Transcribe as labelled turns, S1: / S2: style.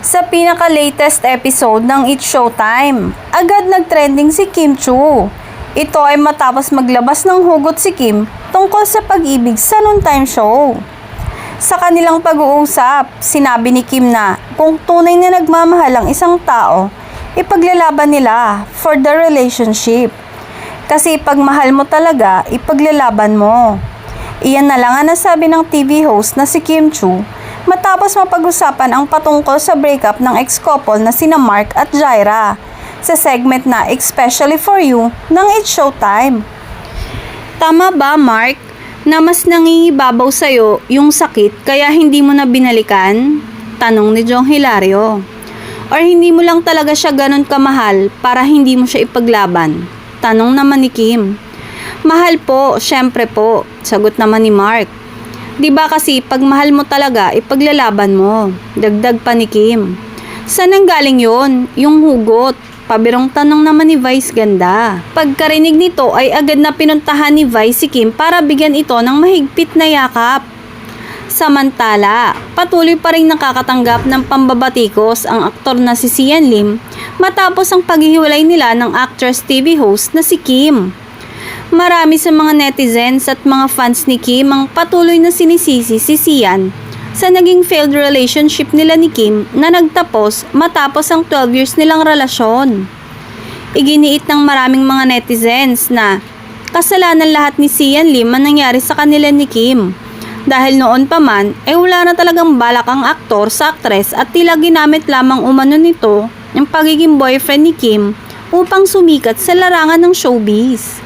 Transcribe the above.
S1: Sa pinaka-latest episode ng It's Showtime, agad nag-trending si Kim Chiu. Ito ay matapos maglabas ng hugot si Kim tungkol sa pag-ibig sa noontime show. Sa kanilang pag-uusap, sinabi ni Kim na kung tunay na nagmamahal ang isang tao, ipaglalaban nila for the relationship. Kasi pag mahal mo talaga, ipaglalaban mo. Iyan na lang ang nasabi ng TV host na si Kim Chiu matapos mapag-usapan ang patungkol sa breakup ng ex-couple na sina Mark at Jaira sa segment na Especially For You ng It's Showtime. Tama ba, Mark, na mas nangingibabaw sa'yo yung sakit kaya hindi mo na binalikan? Tanong ni Jong Hilario. Or hindi mo lang talaga siya ganun kamahal para hindi mo siya ipaglaban? Tanong naman ni Kim. Mahal po, syempre po, sagot naman ni Mark. Diba kasi pag mahal mo talaga, ipaglalaban mo. Dagdag pa ni Kim. Saan ang galing yun? Yung hugot. Pabirong tanong naman ni Vice Ganda. Pagkarinig nito ay agad na pinuntahan ni Vice si Kim para bigyan ito ng mahigpit na yakap. Samantala, patuloy pa rin nakakatanggap ng pambabatikos ang aktor na si Sian Lim matapos ang paghihiwalay nila ng actress TV host na si Kim. Marami sa mga netizens at mga fans ni Kim ang patuloy na sinisisi si Sian sa naging failed relationship nila ni Kim na nagtapos matapos ang 12 years nilang relasyon. Iginiit ng maraming mga netizens na kasalanan lahat ni Sian Lim ang nangyari sa kanila ni Kim. Dahil noon pa man, wala na talagang balak ang aktor sa aktres at tila ginamit lamang umano nito ang pagiging boyfriend ni Kim upang sumikat sa larangan ng showbiz.